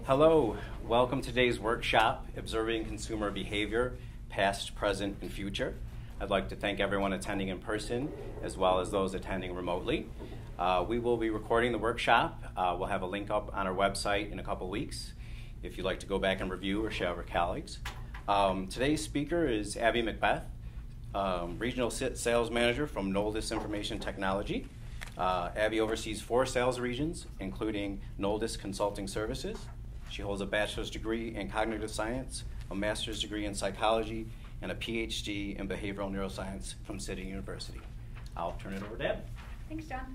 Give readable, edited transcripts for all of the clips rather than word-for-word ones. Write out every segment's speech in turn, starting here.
Hello, welcome to today's workshop, Observing Consumer Behavior, Past, Present, and Future. I'd like to thank everyone attending in person as well as those attending remotely. We will be recording the workshop. We'll have a link up on our website in a couple weeks if you'd like to go back and review or share with colleagues. Today's speaker is Abbe Macbeth, Regional Sales Manager from Noldis Information Technology. Abbe oversees 4 sales regions, including Noldis Consulting Services. She holds a bachelor's degree in cognitive science, a master's degree in psychology, and a PhD in behavioral neuroscience from City University. I'll turn it over to Abbe. Thanks, John.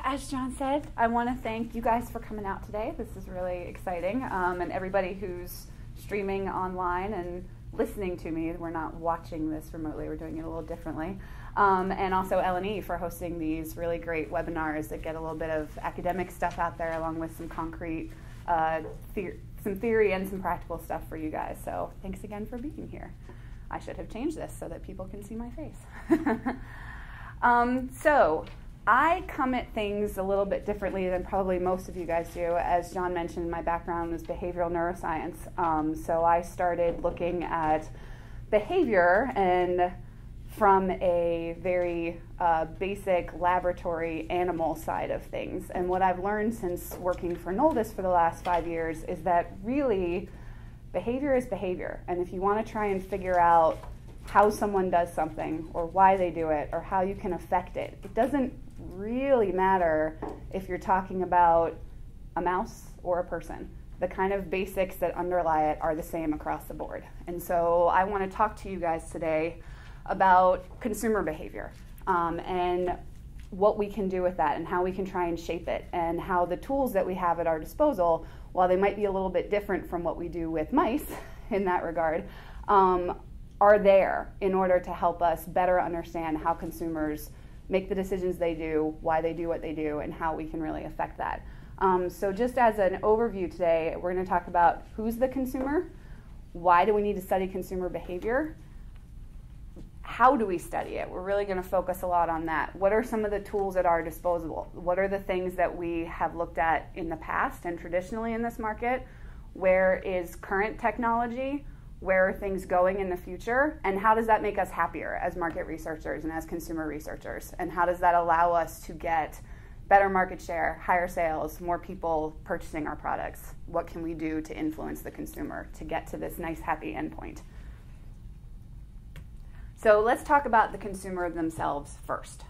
As John said, I want to thank you guys for coming out today. This is really exciting. And everybody who's streaming online and listening to me. We're not watching this remotely. We're doing it a little differently. And also L&E for hosting these really great webinars that get a little bit of academic stuff out there along with some concrete, some theory and some practical stuff for you guys. So thanks again for being here. I should have changed this so that people can see my face. So I come at things a little bit differently than probably most of you guys do. As John mentioned, my background was behavioral neuroscience. So I started looking at behavior and from a very basic laboratory animal side of things. And what I've learned since working for Noldis for the last 5 years is that really behavior is behavior. And if you want to try and figure out how someone does something or why they do it or how you can affect it, it doesn't really matter if you're talking about a mouse or a person. The kind of basics that underlie it are the same across the board. And so I want to talk to you guys today about consumer behavior and what we can do with that and how we can try and shape it and how the tools that we have at our disposal, while they might be a little bit different from what we do with mice in that regard, are there in order to help us better understand how consumers make the decisions they do, why they do what they do, and how we can really affect that. So just as an overview today, we're going to talk about who's the consumer, why do we need to study consumer behavior, how do we study it? We're really going to focus a lot on that. What are some of the tools at our disposal? What are the things that we have looked at in the past and traditionally in this market? Where is current technology? Where are things going in the future? And how does that make us happier as market researchers and as consumer researchers? And how does that allow us to get better market share, higher sales, more people purchasing our products? What can we do to influence the consumer to get to this nice, happy endpoint? So let's talk about the consumer themselves first.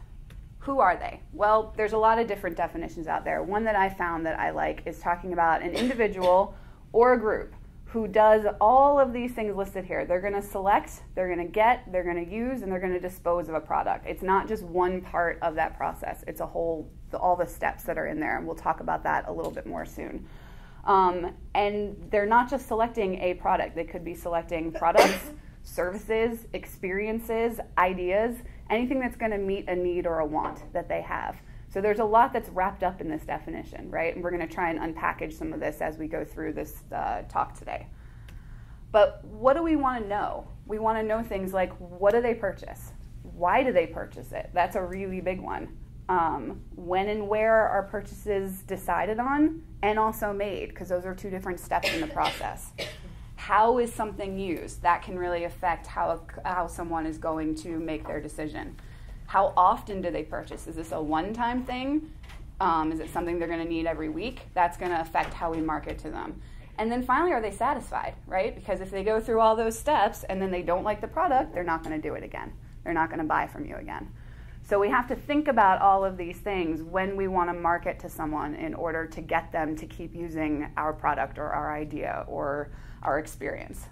Who are they? Well, there's a lot of different definitions out there. One that I found that I like is talking about an individual or a group who does all of these things listed here. They're going to select, they're going to get, they're going to use, and they're going to dispose of a product. It's not just one part of that process. It's a whole, all the steps that are in there, and we'll talk about that a little bit more soon. And they're not just selecting a product. They could be selecting products, services, experiences, ideas, anything that's going to meet a need or a want that they have. So there's a lot that's wrapped up in this definition, right? And we're going to try and unpackage some of this as we go through this talk today. But what do we want to know? We want to know things like, what do they purchase? Why do they purchase it? That's a really big one. When and where are purchases decided on and also made? Because those are 2 different steps in the process. How is something used? That can really affect how someone is going to make their decision. How often do they purchase? Is this a one-time thing? Is it something they're going to need every week? That's going to affect how we market to them. And then finally, are they satisfied, right? Because if they go through all those steps and then they don't like the product, they're not going to do it again. They're not going to buy from you again. So we have to think about all of these things when we want to market to someone in order to get them to keep using our product or our idea or our experience.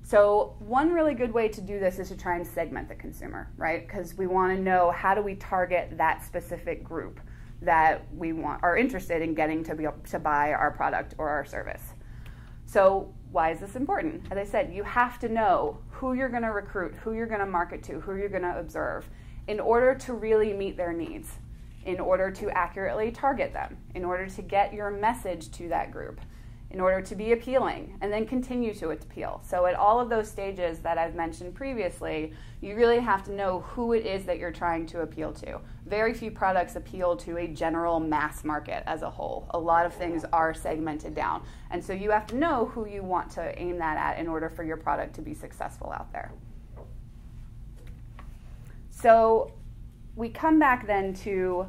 So one really good way to do this is to try and segment the consumer, right? Because we want to know how do we target that specific group that we are interested in getting to buy our product or our service. So why is this important? As I said, you have to know who you're going to recruit, who you're going to market to, who you're going to observe in order to really meet their needs, in order to accurately target them, in order to get your message to that group, in order to be appealing, and then continue to appeal. So at all of those stages that I've mentioned previously, you really have to know who it is that you're trying to appeal to. Very few products appeal to a general mass market as a whole. A lot of things are segmented down. And so you have to know who you want to aim that at in order for your product to be successful out there. So we come back then to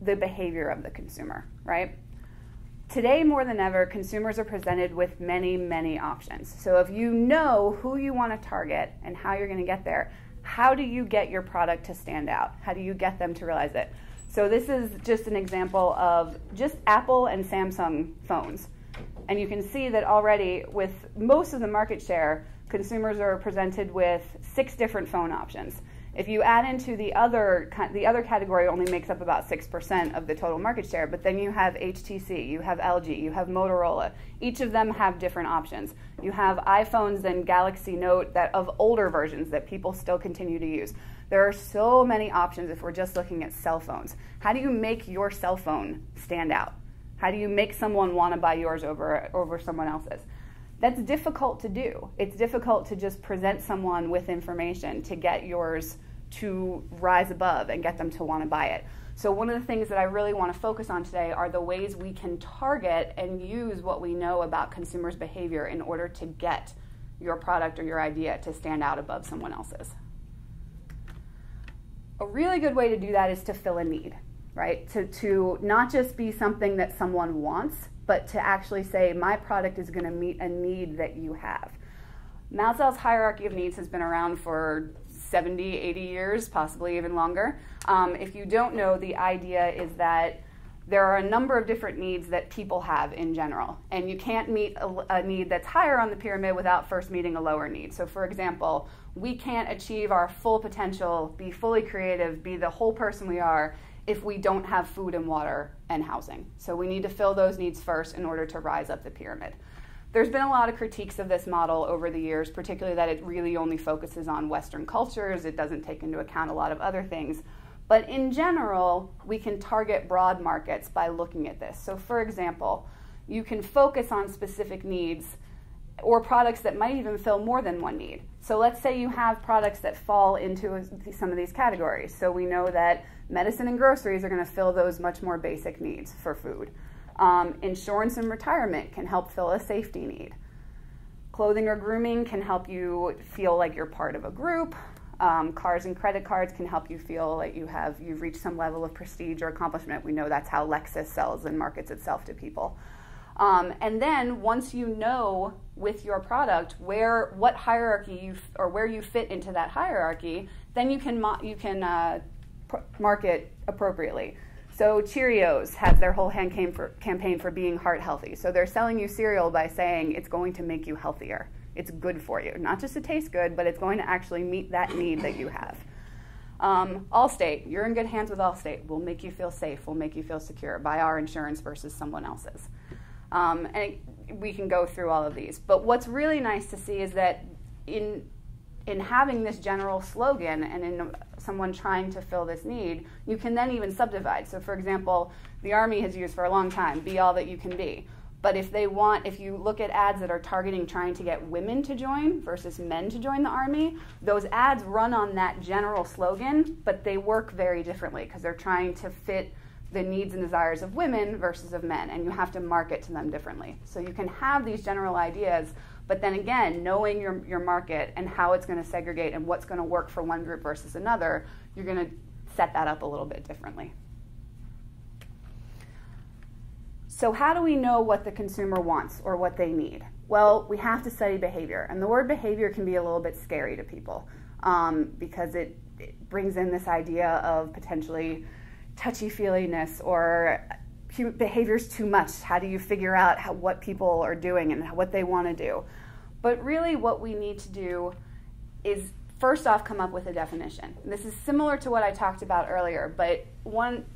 the behavior of the consumer, right? Today, more than ever, consumers are presented with many, many options. So if you know who you want to target and how you're going to get there, how do you get your product to stand out? How do you get them to realize it? So this is just an example of just Apple and Samsung phones. And you can see that already with most of the market share, consumers are presented with 6 different phone options. If you add into the other category, only makes up about 6% of the total market share, but then you have HTC, you have LG, you have Motorola. Each of them have different options. You have iPhones and Galaxy Note that of older versions that people still continue to use. There are so many options if we're just looking at cell phones. How do you make your cell phone stand out? How do you make someone want to buy yours over someone else's? That's difficult to do. It's difficult to just present someone with information to get yours to rise above and get them to want to buy it. So one of the things that I really want to focus on today are the ways we can target and use what we know about consumers' behavior in order to get your product or your idea to stand out above someone else's. A really good way to do that is to fill a need, right? To not just be something that someone wants, but to actually say, my product is going to meet a need that you have. Maslow's hierarchy of needs has been around for 70, 80 years, possibly even longer. If you don't know, the idea is that there are a number of different needs that people have in general, and you can't meet a need that's higher on the pyramid without first meeting a lower need. So for example, we can't achieve our full potential, be fully creative, be the whole person we are, if we don't have food and water and housing. So we need to fill those needs first in order to rise up the pyramid. There's been a lot of critiques of this model over the years, particularly that it really only focuses on Western cultures. It doesn't take into account a lot of other things. But in general, we can target broad markets by looking at this. So for example, you can focus on specific needs or products that might even fill more than one need. So let's say you have products that fall into some of these categories. So we know that medicine and groceries are going to fill those much more basic needs for food. Insurance and retirement can help fill a safety need. Clothing or grooming can help you feel like you're part of a group. Cars and credit cards can help you feel like you've reached some level of prestige or accomplishment. We know that's how Lexus sells and markets itself to people. And then once you know with your product what hierarchy where you fit into that hierarchy, then you can market appropriately. So Cheerios has their whole campaign for being heart healthy. So they're selling you cereal by saying it's going to make you healthier. It's good for you. Not just to taste good, but it's going to actually meet that need that you have. Allstate, you're in good hands with Allstate. We'll make you feel safe. We'll make you feel secure. Buy our insurance versus someone else's. And we can go through all of these. But what's really nice to see is that in having this general slogan and in someone trying to fill this need, you can then even subdivide. So for example, the Army has used for a long time, be all that you can be. But if you look at ads that are targeting trying to get women to join versus men to join the Army, those ads run on that general slogan, but they work very differently because they're trying to fit the needs and desires of women versus of men, and you have to market to them differently. So you can have these general ideas, but then again, knowing your market and how it's going to segregate and what's going to work for one group versus another, you're going to set that up a little bit differently. So how do we know what the consumer wants or what they need? Well, we have to study behavior. And the word behavior can be a little bit scary to people because it brings in this idea of potentially touchy-feeliness or behavior's too much. How do you figure out what people are doing and what they want to do? But really what we need to do is first off come up with a definition. And this is similar to what I talked about earlier, but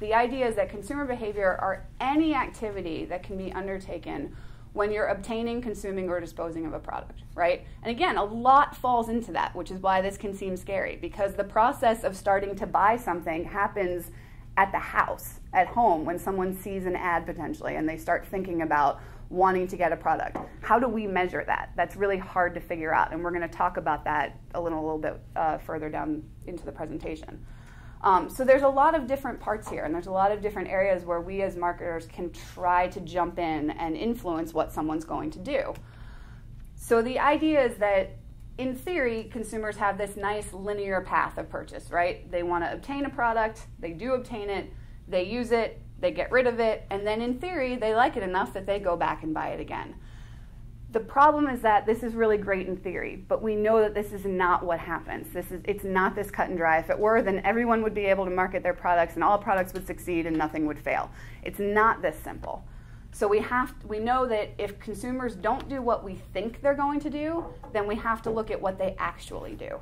the idea is that consumer behavior are any activity that can be undertaken when you're obtaining, consuming, or disposing of a product, right? And again, a lot falls into that, which is why this can seem scary, because the process of starting to buy something happens at the house, at home, when someone sees an ad potentially and they start thinking about wanting to get a product. How do we measure that? That's really hard to figure out, and we're going to talk about that a little bit further down into the presentation. So there's a lot of different parts here, and there's a lot of different areas where we as marketers can try to jump in and influence what someone's going to do. So the idea is that, in theory, consumers have this nice linear path of purchase, right? They want to obtain a product, they do obtain it, they use it, they get rid of it, and then in theory, they like it enough that they go back and buy it again. The problem is that this is really great in theory, but we know that this is not what happens. It's not this cut and dry. If it were, then everyone would be able to market their products and all products would succeed and nothing would fail. It's not this simple. So we know that if consumers don't do what we think they're going to do, then we have to look at what they actually do.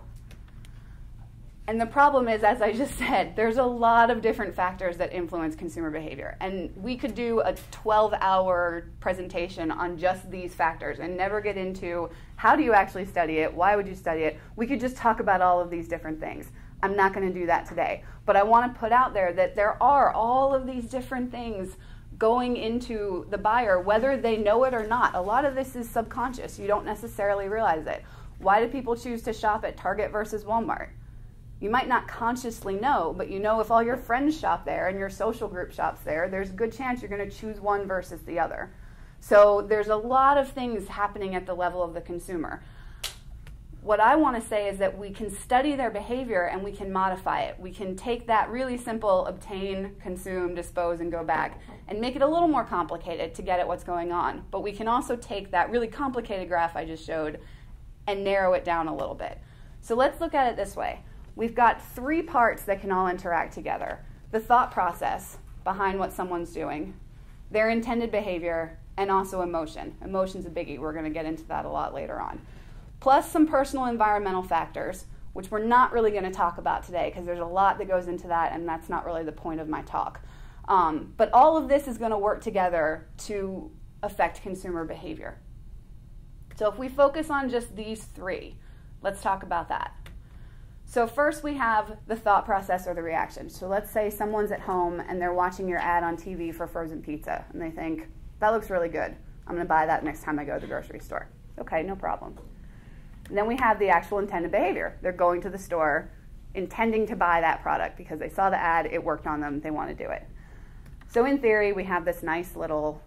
And the problem is, as I just said, there's a lot of different factors that influence consumer behavior. And we could do a 12-hour presentation on just these factors and never get into how do you actually study it, why would you study it. We could just talk about all of these different things. I'm not going to do that today. But I want to put out there that there are all of these different things going into the buyer, whether they know it or not. A lot of this is subconscious. You don't necessarily realize it. Why do people choose to shop at Target versus Walmart? You might not consciously know, but you know if all your friends shop there and your social group shops there, there's a good chance you're going to choose one versus the other. So there's a lot of things happening at the level of the consumer. What I want to say is that we can study their behavior and we can modify it. We can take that really simple obtain, consume, dispose, and go back and make it a little more complicated to get at what's going on. But we can also take that really complicated graph I just showed and narrow it down a little bit. So let's look at it this way. We've got three parts that can all interact together. The thought process behind what someone's doing, their intended behavior, and also emotion. Emotion's a biggie. We're going to get into that a lot later on. Plus some personal environmental factors, which we're not really going to talk about today because there's a lot that goes into that, and that's not really the point of my talk. But all of this is going to work together to affect consumer behavior. So if we focus on just these three, let's talk about that. So first we have the thought process or the reaction. So let's say someone's at home and they're watching your ad on TV for frozen pizza, and they think, that looks really good. I'm going to buy that next time I go to the grocery store. Okay, no problem. And then we have the actual intended behavior. They're going to the store intending to buy that product because they saw the ad, it worked on them, they want to do it. So in theory, we have this nice little,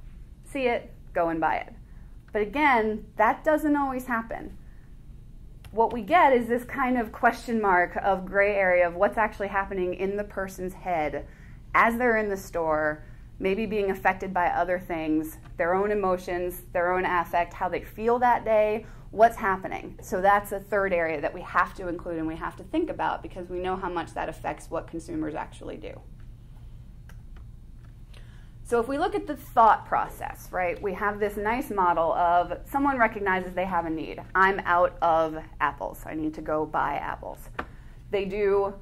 see it, go and buy it. But again, that doesn't always happen. What we get is this kind of question mark of gray area of what's actually happening in the person's head as they're in the store, maybe being affected by other things, their own emotions, their own affect, how they feel that day, what's happening. So that's a third area that we have to include and we have to think about because we know how much that affects what consumers actually do. So if we look at the thought process, right, we have this nice model of someone recognizes they have a need. I'm out of apples. I need to go buy apples. They do,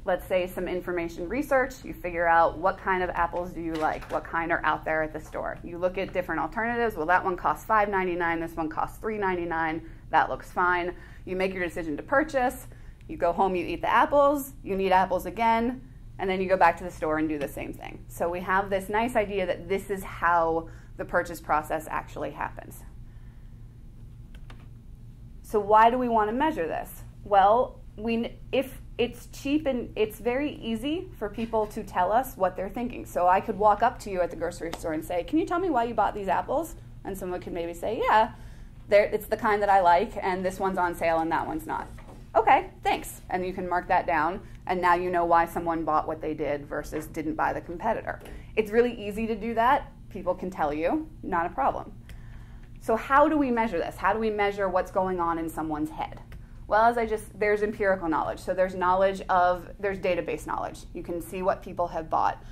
let's say, some information research. You figure out what kind of apples do you like, what kind are out there at the store. You look at different alternatives. Well, that one costs $5.99. This one costs $3.99. That looks fine. You make your decision to purchase. You go home, you eat the apples. You need apples again. And then you go back to the store and do the same thing. So we have this nice idea that this is how the purchase process actually happens. So why do we want to measure this? Well, if it's cheap and it's very easy for people to tell us what they're thinking. So I could walk up to you at the grocery store and say, can you tell me why you bought these apples? And someone could maybe say, yeah, it's the kind that I like, and this one's on sale and that one's not. Okay, thanks. And you can mark that down, and now you know why someone bought what they did versus didn't buy the competitor. It's really easy to do that. People can tell you, not a problem. So how do we measure this? How do we measure what's going on in someone's head? Well, there's empirical knowledge. So there's database knowledge. You can see what people have bought.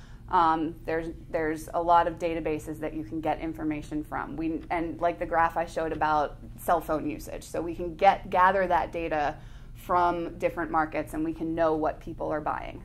There's a lot of databases that you can get information from. And like the graph I showed about cell phone usage. So we can gather that data from different markets and we can know what people are buying.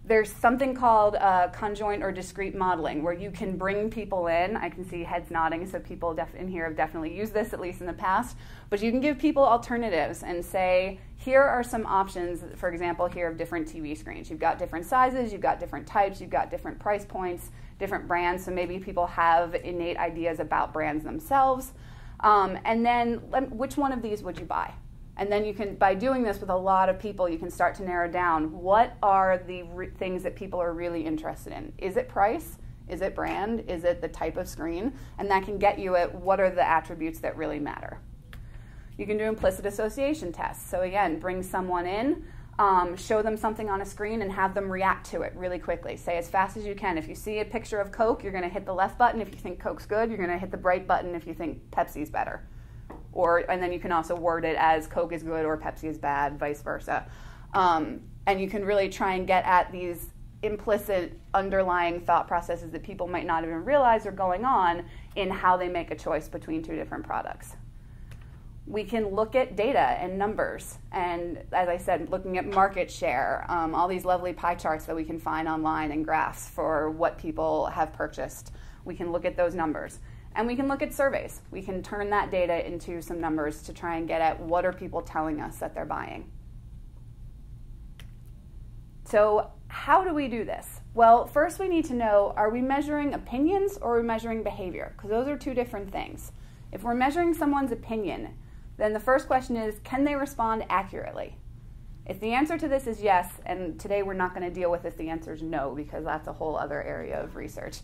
There's something called conjoint or discrete modeling, where you can bring people in. I can see heads nodding, so people in here have definitely used this, at least in the past. But you can give people alternatives and say, here are some options, for example, here of different TV screens. You've got different sizes, you've got different types, you've got different price points, different brands, so maybe people have innate ideas about brands themselves. And then which one of these would you buy? And then you can, by doing this with a lot of people, you can start to narrow down what are the things that people are really interested in. Is it price? Is it brand? Is it the type of screen? And that can get you at what are the attributes that really matter. You can do implicit association tests. So again, bring someone in, show them something on a screen and have them react to it really quickly. Say as fast as you can. If you see a picture of Coke, you're going to hit the left button if you think Coke's good. You're going to hit the right button if you think Pepsi's better. And then you can also word it as Coke is good or Pepsi is bad, vice versa. And you can really try and get at these implicit underlying thought processes that people might not even realize are going on in how they make a choice between two different products. We can look at data and numbers, and as I said, looking at market share, all these lovely pie charts that we can find online and graphs for what people have purchased. We can look at those numbers. And we can look at surveys. We can turn that data into some numbers to try and get at what are people telling us that they're buying. So how do we do this? Well, first we need to know, are we measuring opinions or are we measuring behavior? Because those are two different things. If we're measuring someone's opinion, then the first question is, can they respond accurately? If the answer to this is yes, and today we're not going to deal with if the answer is no, because that's a whole other area of research,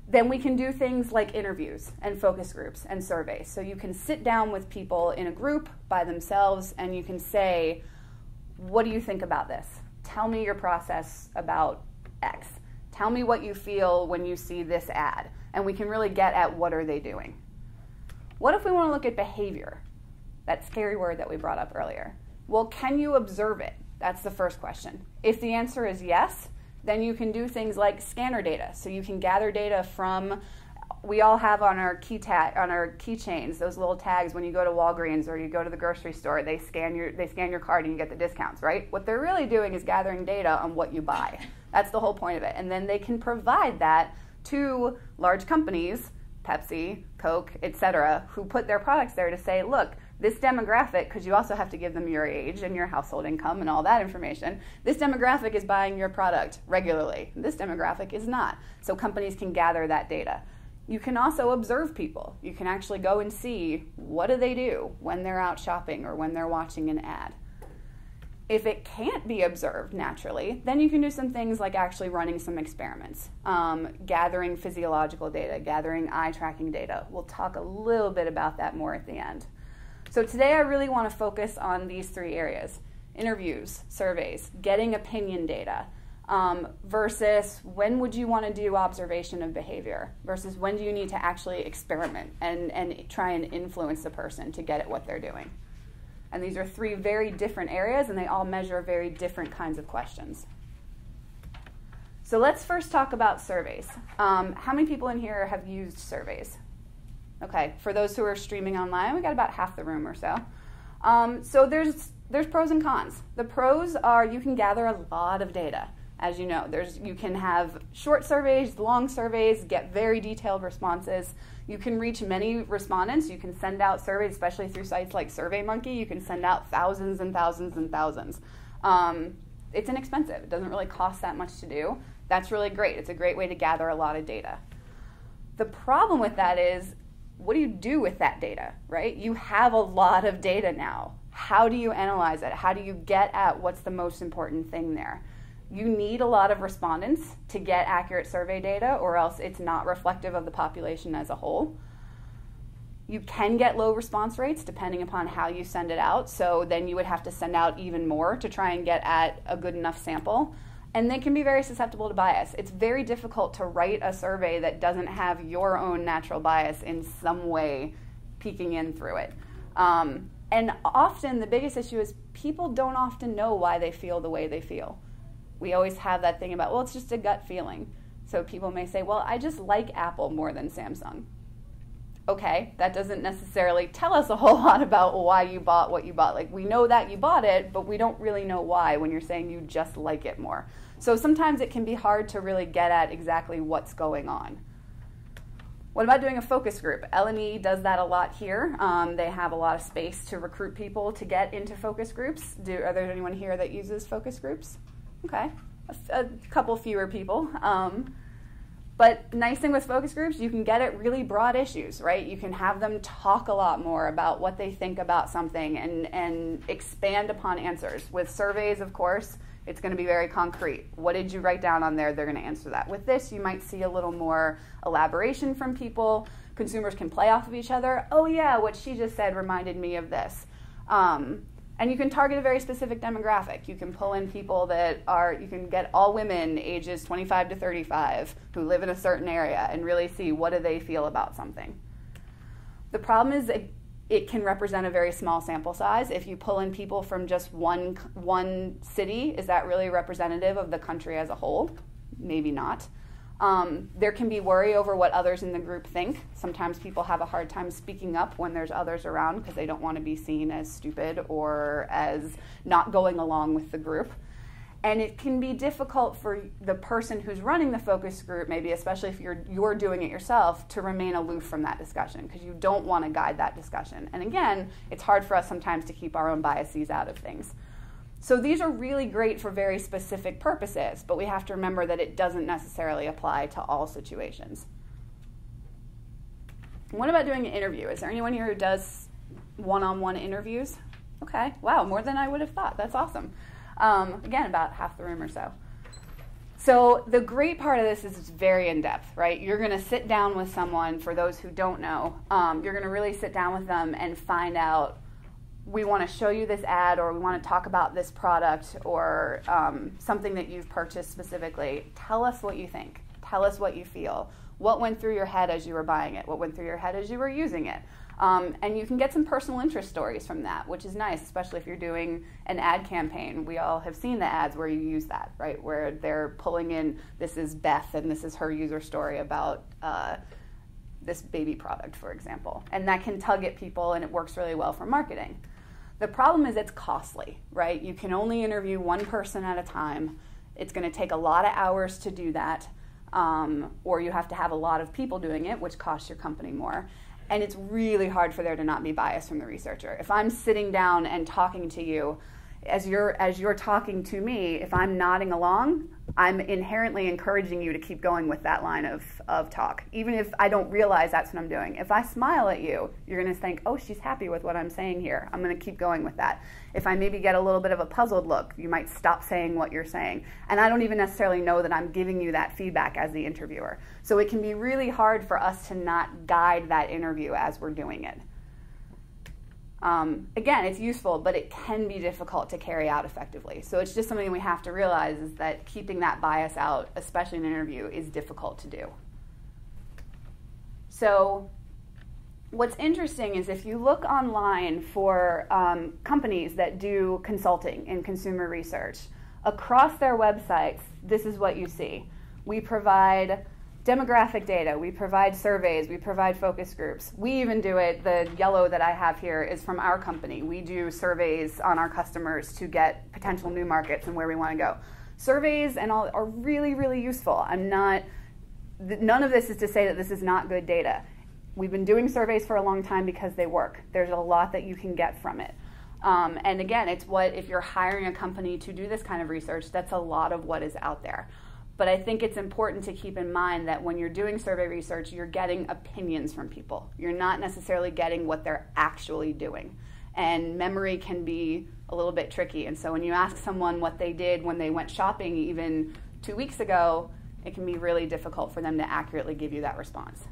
then we can do things like interviews and focus groups and surveys. So you can sit down with people in a group by themselves and you can say, what do you think about this? Tell me your process about X. Tell me what you feel when you see this ad. And we can really get at what are they doing. What if we want to look at behavior? That scary word that we brought up earlier. Well, can you observe it? That's the first question. If the answer is yes, then you can do things like scanner data. So you can gather data from, we all have on our keychains, those little tags when you go to Walgreens or you go to the grocery store, they scan your card and you get the discounts, right? What they're really doing is gathering data on what you buy. That's the whole point of it. And then they can provide that to large companies, Pepsi, Coke, etc., who put their products there to say, look, this demographic, because you also have to give them your age and your household income and all that information, this demographic is buying your product regularly. This demographic is not. So companies can gather that data. You can also observe people. You can actually go and see what do they do when they're out shopping or when they're watching an ad. If it can't be observed naturally, then you can do some things like actually running some experiments, gathering physiological data, gathering eye tracking data. We'll talk a little bit about that more at the end. So today I really want to focus on these three areas: interviews, surveys, getting opinion data, versus when would you want to do observation of behavior, versus when do you need to actually experiment and try and influence the person to get at what they're doing. And these are three very different areas, and they all measure very different kinds of questions. So let's first talk about surveys. How many people in here have used surveys? Okay, for those who are streaming online, we got about half the room or so. So there's pros and cons. The pros are you can gather a lot of data. As you know, you can have short surveys, long surveys, get very detailed responses. You can reach many respondents. You can send out surveys, especially through sites like SurveyMonkey. You can send out thousands and thousands and thousands. It's inexpensive. It doesn't really cost that much to do. That's really great. It's a great way to gather a lot of data. The problem with that is, what do you do with that data, right? You have a lot of data now. How do you analyze it? How do you get at what's the most important thing there? You need a lot of respondents to get accurate survey data, or else it's not reflective of the population as a whole. You can get low response rates depending upon how you send it out, so then you would have to send out even more to try and get at a good enough sample. And they can be very susceptible to bias. It's very difficult to write a survey that doesn't have your own natural bias in some way peeking in through it. And often the biggest issue is people don't often know why they feel the way they feel. We always have that thing about, well, it's just a gut feeling. So people may say, well, I just like Apple more than Samsung. Okay, that doesn't necessarily tell us a whole lot about why you bought what you bought. Like, we know that you bought it, but we don't really know why when you're saying you just like it more. So sometimes it can be hard to really get at exactly what's going on. What about doing a focus group? L&E does that a lot here. They have a lot of space to recruit people to get into focus groups. Are there anyone here that uses focus groups? Okay, a couple fewer people. But nice thing with focus groups, you can get at really broad issues, right? You can have them talk a lot more about what they think about something and expand upon answers. With surveys, of course, it's going to be very concrete. What did you write down on there? They're going to answer that. With this, you might see a little more elaboration from people. Consumers can play off of each other. Oh yeah, what she just said reminded me of this. And you can target a very specific demographic. You can pull in people you can get all women ages 25 to 35 who live in a certain area and really see what do they feel about something. The problem is it can represent a very small sample size. If you pull in people from just one city, is that really representative of the country as a whole? Maybe not. There can be worry over what others in the group think. Sometimes people have a hard time speaking up when there's others around because they don't want to be seen as stupid or as not going along with the group. And it can be difficult for the person who's running the focus group, maybe especially if you're doing it yourself, to remain aloof from that discussion because you don't want to guide that discussion. And again, it's hard for us sometimes to keep our own biases out of things. So these are really great for very specific purposes, but we have to remember that it doesn't necessarily apply to all situations. What about doing an interview? Is there anyone here who does one-on-one interviews? Okay, wow, more than I would have thought. That's awesome. Again, about half the room or so. So the great part of this is it's very in-depth, right? You're going to sit down with someone, for those who don't know, you're going to really sit down with them and find out, we want to show you this ad, or we want to talk about this product, or something that you've purchased specifically. Tell us what you think. Tell us what you feel. What went through your head as you were buying it? What went through your head as you were using it? And you can get some personal interest stories from that, which is nice, especially if you're doing an ad campaign. We all have seen the ads where you use that, right? Where they're pulling in, this is Beth, and this is her user story about this baby product, for example. And that can tug at people, and it works really well for marketing. The problem is it's costly, right? You can only interview one person at a time. It's going to take a lot of hours to do that, or you have to have a lot of people doing it, which costs your company more. And it's really hard for there to not be bias from the researcher. If I'm sitting down and talking to you, as you're talking to me, if I'm nodding along, I'm inherently encouraging you to keep going with that line of talk, even if I don't realize that's what I'm doing. If I smile at you, you're going to think, oh, she's happy with what I'm saying here. I'm going to keep going with that. If I maybe get a little bit of a puzzled look, you might stop saying what you're saying. And I don't even necessarily know that I'm giving you that feedback as the interviewer. So it can be really hard for us to not guide that interview as we're doing it. Again, it's useful, but it can be difficult to carry out effectively. So it's just something we have to realize is that keeping that bias out, especially in an interview, is difficult to do. So what's interesting is if you look online for companies that do consulting in consumer research, across their websites, this is what you see. We provide demographic data, we provide surveys, we provide focus groups. We even do it, the yellow that I have here is from our company. We do surveys on our customers to get potential new markets and where we want to go. Surveys and all are really, really useful. None of this is to say that this is not good data. We've been doing surveys for a long time because they work. There's a lot that you can get from it. And again, if you're hiring a company to do this kind of research, that's a lot of what is out there. But I think it's important to keep in mind that when you're doing survey research, you're getting opinions from people. You're not necessarily getting what they're actually doing. And memory can be a little bit tricky. And so when you ask someone what they did when they went shopping even 2 weeks ago, it can be really difficult for them to accurately give you that response.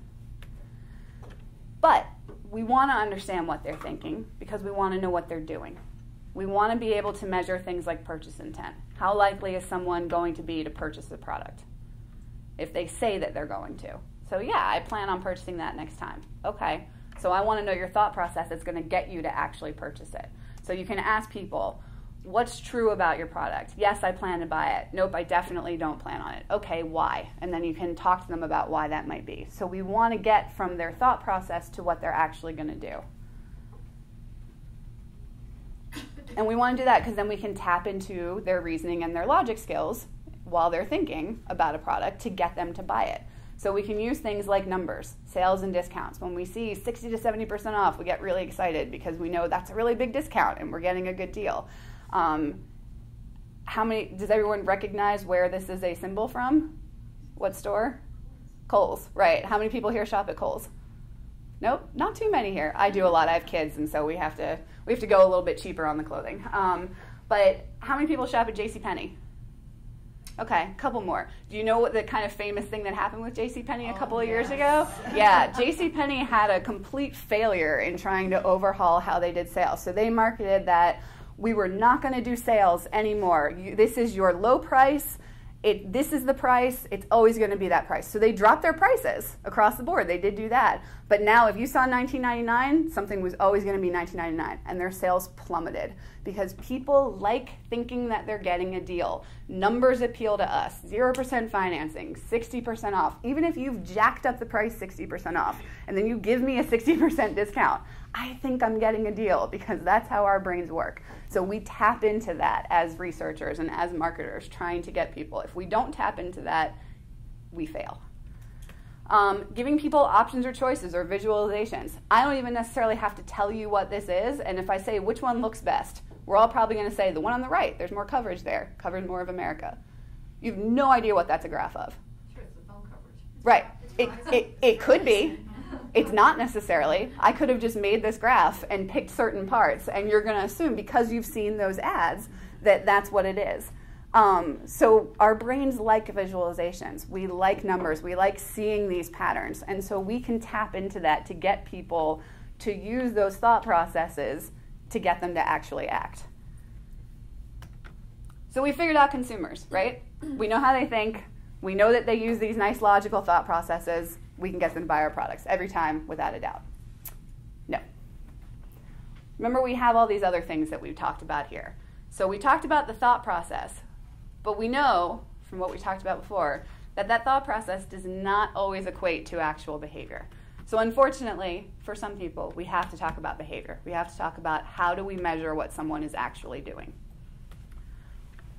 But we want to understand what they're thinking because we want to know what they're doing. We want to be able to measure things like purchase intent. How likely is someone going to be to purchase the product if they say that they're going to? So yeah, I plan on purchasing that next time. Okay, so I want to know your thought process that's going to get you to actually purchase it. So you can ask people, What's true about your product? Yes, I plan to buy it. Nope, I definitely don't plan on it. Okay, why? And then you can talk to them about why that might be. So we want to get from their thought process to what they're actually going to do. And we want to do that because then we can tap into their reasoning and their logic skills while they're thinking about a product to get them to buy it. So we can use things like numbers, sales and discounts. When we see 60 to 70% off, we get really excited because we know that's a really big discount and we're getting a good deal. Does everyone recognize where this is a symbol from? What store? Kohl's, right. How many people here shop at Kohl's? Nope, not too many here. I do a lot. I have kids, and so we have to go a little bit cheaper on the clothing. But how many people shop at JCPenney? Okay, a couple more. Do you know what the kind of famous thing that happened with JCPenney a couple of years ago? Yeah, JCPenney had a complete failure in trying to overhaul how they did sales. So they marketed that we were not going to do sales anymore. This is your low price. This is the price. It's always going to be that price. So they dropped their prices across the board. They did do that. But now if you saw $19.99, something was always going to be $19.99. And their sales plummeted because people like thinking that they're getting a deal. Numbers appeal to us. 0% financing, 60% off. Even if you've jacked up the price 60% off, and then you give me a 60% discount, I think I'm getting a deal because that's how our brains work. So we tap into that as researchers and as marketers trying to get people. If we don't tap into that, we fail. Giving people options or choices or visualizations. I don't even necessarily have to tell you what this is, and if I say which one looks best, we're all probably going to say the one on the right. There's more coverage there, covers more of America. You have no idea what that's a graph of. Sure, it's the phone coverage. Right. It could be. It's not necessarily. I could have just made this graph and picked certain parts, and you're going to assume because you've seen those ads that that's what it is. So our brains like visualizations. We like numbers. We like seeing these patterns, and so we can tap into that to get people to use those thought processes to get them to actually act. So we figured out consumers, right? We know how they think. We know that they use these nice logical thought processes. We can get them to buy our products every time without a doubt. No. Remember, we have all these other things that we've talked about here. So we talked about the thought process, but we know from what we talked about before that that thought process does not always equate to actual behavior. So unfortunately, for some people, we have to talk about behavior. We have to talk about how do we measure what someone is actually doing.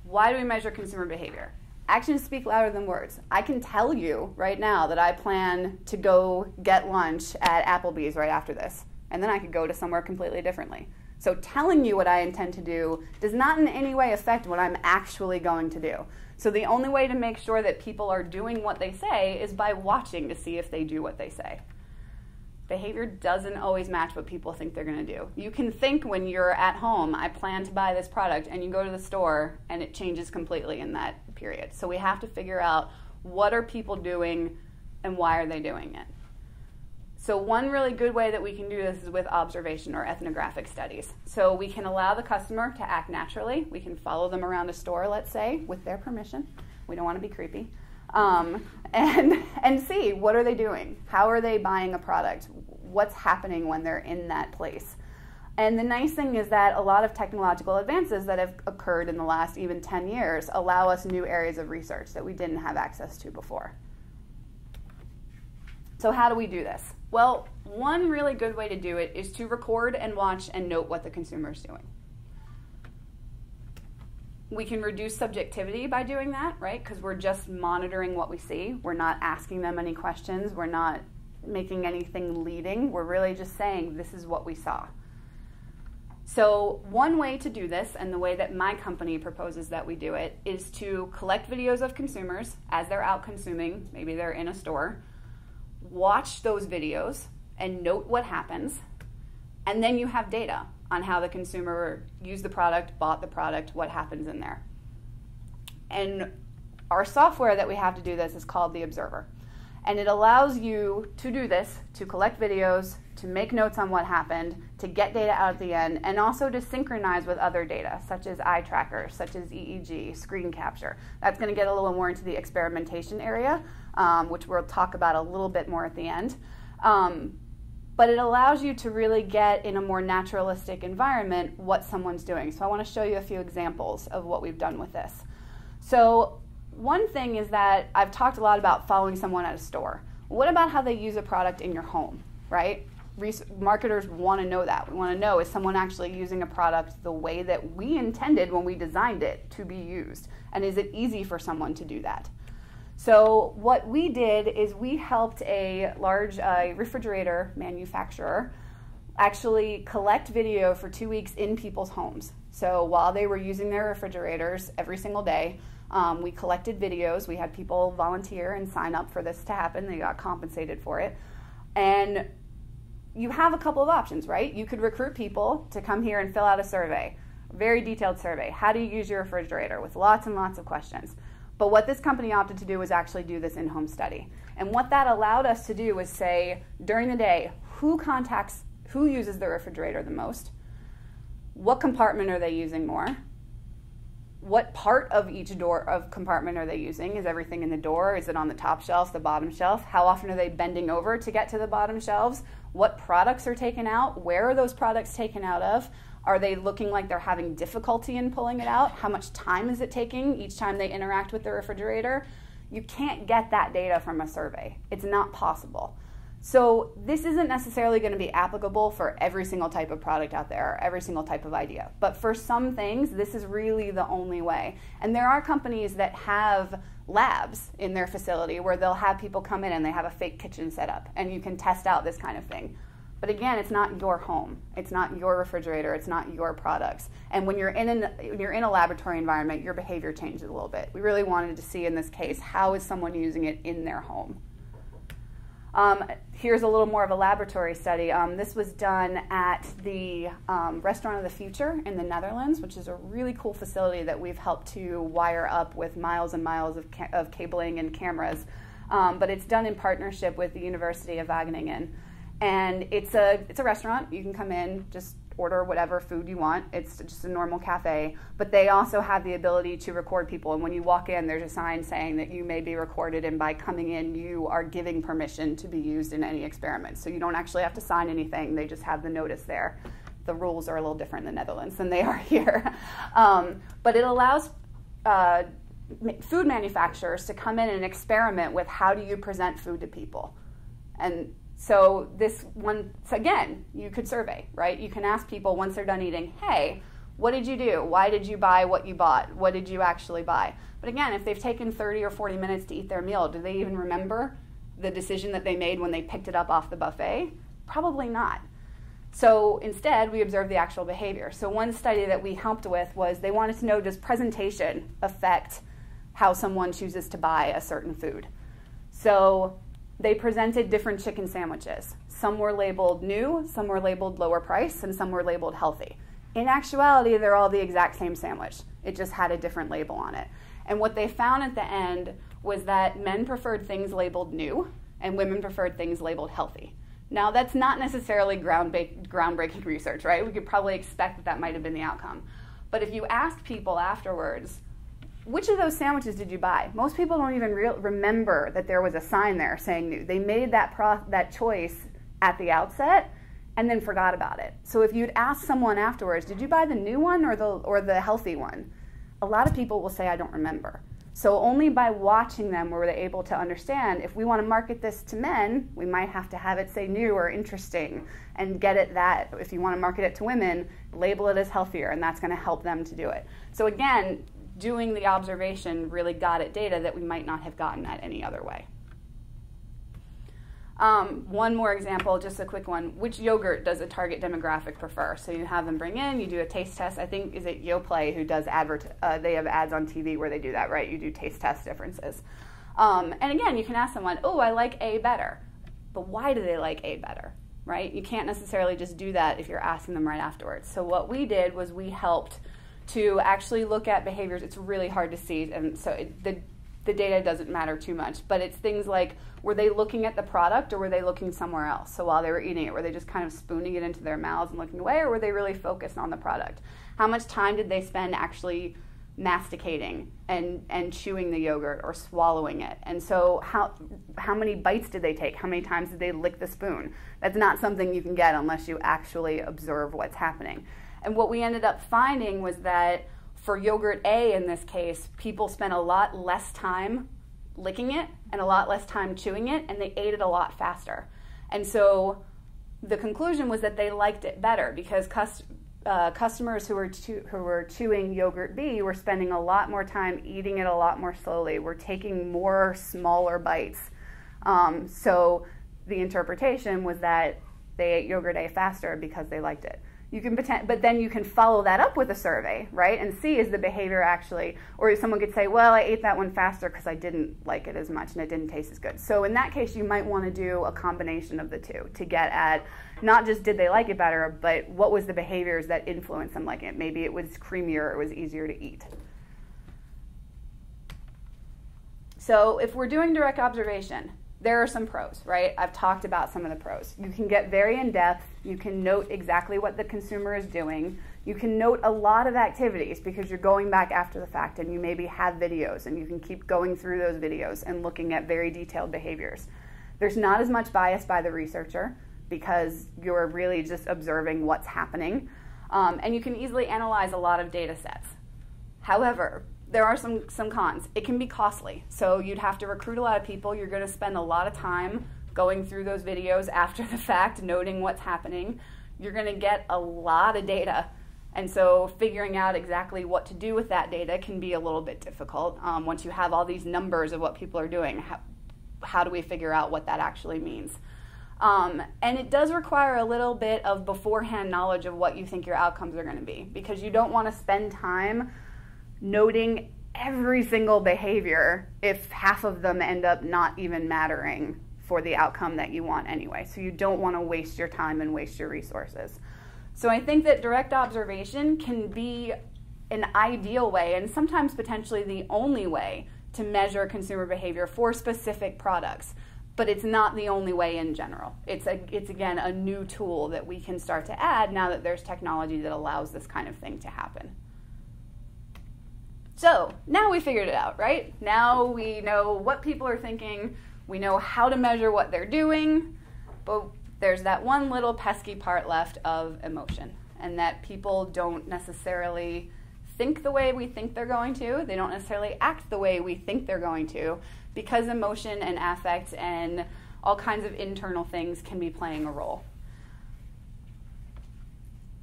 Why do we measure consumer behavior? Actions speak louder than words. I can tell you right now that I plan to go get lunch at Applebee's right after this, and then I could go to somewhere completely differently. So telling you what I intend to do does not in any way affect what I'm actually going to do. So the only way to make sure that people are doing what they say is by watching to see if they do what they say. Behavior doesn't always match what people think they're going to do. You can think when you're at home, I plan to buy this product, and you go to the store, and it changes completely in that period. So we have to figure out what are people doing and why are they doing it. So one really good way that we can do this is with observation or ethnographic studies. So we can allow the customer to act naturally. We can follow them around a store, let's say, with their permission. We don't want to be creepy. And see, what are they doing? How are they buying a product? What's happening when they're in that place? And the nice thing is that a lot of technological advances that have occurred in the last even 10 years allow us new areas of research that we didn't have access to before. So how do we do this? Well, one really good way to do it is to record and watch and note what the consumer is doing. We can reduce subjectivity by doing that, right? Because we're just monitoring what we see. We're not asking them any questions. We're not making anything leading. We're really just saying, this is what we saw. So one way to do this, and the way that my company proposes that we do it, is to collect videos of consumers as they're out consuming. Maybe they're in a store. Watch those videos and note what happens. And then you have data on how the consumer used the product, bought the product, what happens in there. And our software that we have to do this is called the Observer. And it allows you to do this, to collect videos, to make notes on what happened, to get data out at the end, and also to synchronize with other data, such as eye trackers, such as EEG, screen capture. That's going to get a little more into the experimentation area, which we'll talk about a little bit more at the end. but it allows you to really get in a more naturalistic environment what someone's doing. So I want to show you a few examples of what we've done with this. So one thing is that I've talked a lot about following someone at a store. What about how they use a product in your home, right? Marketers want to know that. We want to know, is someone actually using a product the way that we intended when we designed it to be used? And is it easy for someone to do that? So what we did is we helped a large refrigerator manufacturer actually collect video for 2 weeks in people's homes. So while they were using their refrigerators every single day, we collected videos. We had people volunteer and sign up for this to happen. They got compensated for it. And you have a couple of options, right? You could recruit people to come here and fill out a survey, a very detailed survey. How do you use your refrigerator? With lots and lots of questions. But what this company opted to do was actually do this in-home study. And what that allowed us to do was say, during the day, who uses the refrigerator the most? What compartment are they using more? What part of each compartment are they using? Is everything in the door? Is it on the top shelf, the bottom shelf? How often are they bending over to get to the bottom shelves? What products are taken out? Where are those products taken out of? Are they looking like they're having difficulty in pulling it out? How much time is it taking each time they interact with the refrigerator? You can't get that data from a survey. It's not possible. So this isn't necessarily going to be applicable for every single type of product out there, or every single type of idea. But for some things, this is really the only way. And there are companies that have labs in their facility where they'll have people come in and they have a fake kitchen set up, and you can test out this kind of thing. But again, it's not your home. It's not your refrigerator. It's not your products. And when you're in a laboratory environment, your behavior changes a little bit. We really wanted to see in this case, how is someone using it in their home? Here's a little more of a laboratory study. This was done at the Restaurant of the Future in the Netherlands, which is a really cool facility that we've helped to wire up with miles and miles of cabling and cameras. But it's done in partnership with the University of Wageningen. And it's a restaurant. You can come in, just order whatever food you want. It's just a normal cafe. But they also have the ability to record people. And when you walk in, there's a sign saying that you may be recorded. And by coming in, you are giving permission to be used in any experiment. So you don't actually have to sign anything. They just have the notice there. The rules are a little different in the Netherlands than they are here. But it allows food manufacturers to come in and experiment with how do you present food to people. And so this one, so again, you could survey, right? You can ask people once they're done eating, hey, what did you do? Why did you buy what you bought? What did you actually buy? But again, if they've taken 30 or 40 minutes to eat their meal, do they even remember the decision that they made when they picked it up off the buffet? Probably not. So instead, we observe the actual behavior. So one study that we helped with was they wanted to know, does presentation affect how someone chooses to buy a certain food? So they presented different chicken sandwiches. Some were labeled new, some were labeled lower price, and some were labeled healthy. In actuality, they're all the exact same sandwich. It just had a different label on it. And what they found at the end was that men preferred things labeled new, and women preferred things labeled healthy. Now, that's not necessarily groundbreaking research, right? We could probably expect that that might have been the outcome. But if you ask people afterwards, which of those sandwiches did you buy? Most people don't even remember that there was a sign there saying new. They made that choice at the outset and then forgot about it. So if you'd ask someone afterwards, did you buy the new one or the healthy one? A lot of people will say, I don't remember. So only by watching them were they able to understand, if we want to market this to men, we might have to have it say new or interesting and get it that. If you want to market it to women, label it as healthier, and that's going to help them to do it. So again, doing the observation really got at data that we might not have gotten at any other way. One more example, just a quick one. Which yogurt does a target demographic prefer? So you have them bring in, you do a taste test. I think, is it Yoplait who does they have ads on TV where they do that, right? You do taste test differences. And again, you can ask someone, oh, I like A better. But why do they like A better, right? You can't necessarily just do that if you're asking them right afterwards. So what we did was we helped to actually look at behaviors. It's really hard to see, and so the data doesn't matter too much, but it's things like, were they looking at the product or were they looking somewhere else? So while they were eating it, were they just kind of spooning it into their mouths and looking away, or were they really focused on the product? How much time did they spend actually masticating and chewing the yogurt or swallowing it. And so how many bites did they take? How many times did they lick the spoon? That's not something you can get unless you actually observe what's happening. And what we ended up finding was that for yogurt A in this case, people spent a lot less time licking it and a lot less time chewing it, and they ate it a lot faster. And so the conclusion was that they liked it better because customers who were chewing yogurt B were spending a lot more time eating it a lot more slowly. We're taking more smaller bites. So the interpretation was that they ate yogurt A faster because they liked it. You can but then you can follow that up with a survey, right, and see is the behavior actually, or someone could say, well, I ate that one faster because I didn't like it as much and it didn't taste as good. So in that case, you might want to do a combination of the two to get at not just did they like it better, but what was the behaviors that influenced them liking it. Maybe it was creamier, it was easier to eat. So if we're doing direct observation, there are some pros, right? I've talked about some of the pros. You can get very in-depth. You can note exactly what the consumer is doing. You can note a lot of activities because you're going back after the fact and you maybe have videos and you can keep going through those videos and looking at very detailed behaviors. There's not as much bias by the researcher because you're really just observing what's happening. And you can easily analyze a lot of data sets. However, there are some cons. It can be costly. So you'd have to recruit a lot of people. You're going to spend a lot of time going through those videos after the fact, noting what's happening. You're going to get a lot of data. And so figuring out exactly what to do with that data can be a little bit difficult. Once you have all these numbers of what people are doing, how do we figure out what that actually means? And it does require a little bit of beforehand knowledge of what you think your outcomes are going to be, because you don't want to spend time noting every single behavior if half of them end up not even mattering for the outcome that you want anyway. So you don't want to waste your time and waste your resources. So I think that direct observation can be an ideal way, and sometimes potentially the only way, to measure consumer behavior for specific products. But it's not the only way in general. It's again, a new tool that we can start to add now that there's technology that allows this kind of thing to happen. So now we figured it out, right? Now we know what people are thinking. We know how to measure what they're doing. But there's that one little pesky part left of emotion, and that people don't necessarily think the way we think they're going to. They don't necessarily act the way we think they're going to, because emotion and affect and all kinds of internal things can be playing a role.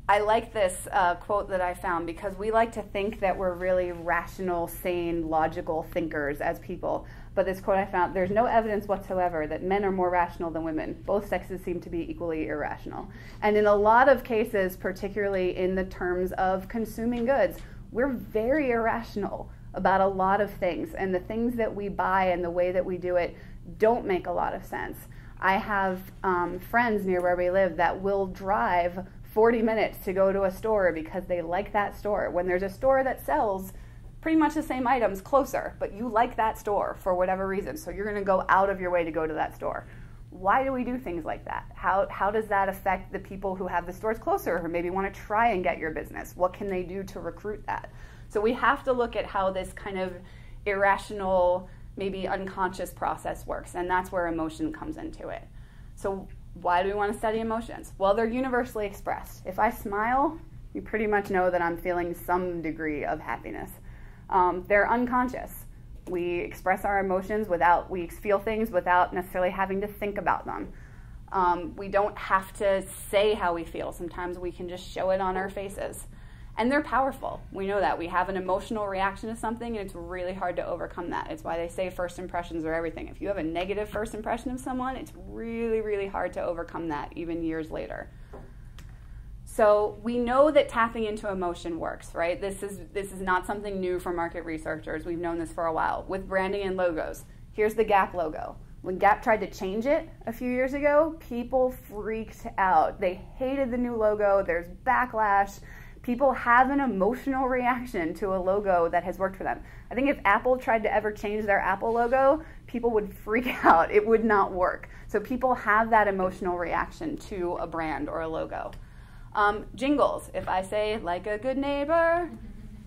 I like this quote that I found, because we like to think that we're really rational, sane, logical thinkers as people. But this quote I found, there's no evidence whatsoever that men are more rational than women. Both sexes seem to be equally irrational. And in a lot of cases, particularly in the terms of consuming goods, we're very irrational about a lot of things. And the things that we buy and the way that we do it don't make a lot of sense. I have friends near where we live that will drive 40 minutes to go to a store because they like that store, when there's a store that sells pretty much the same items closer, but you like that store for whatever reason, so you're going to go out of your way to go to that store. Why do we do things like that? How does that affect the people who have the stores closer, who maybe want to try and get your business? What can they do to recruit that? So we have to look at how this kind of irrational, maybe unconscious process works, and that's where emotion comes into it. So why do we want to study emotions? Well, they're universally expressed. If I smile, you pretty much know that I'm feeling some degree of happiness. They're unconscious. We express our emotions we feel things without necessarily having to think about them. We don't have to say how we feel. Sometimes we can just show it on our faces. And they're powerful. We know that. We have an emotional reaction to something, and it's really hard to overcome that. It's why they say first impressions are everything. If you have a negative first impression of someone, it's really, really hard to overcome that, even years later. So we know that tapping into emotion works, right? This is not something new for market researchers. We've known this for a while. With branding and logos, here's the Gap logo. When Gap tried to change it a few years ago, people freaked out. They hated the new logo. There's backlash. People have an emotional reaction to a logo that has worked for them. I think if Apple tried to ever change their Apple logo, people would freak out. It would not work. So people have that emotional reaction to a brand or a logo. Jingles. If I say, like a good neighbor,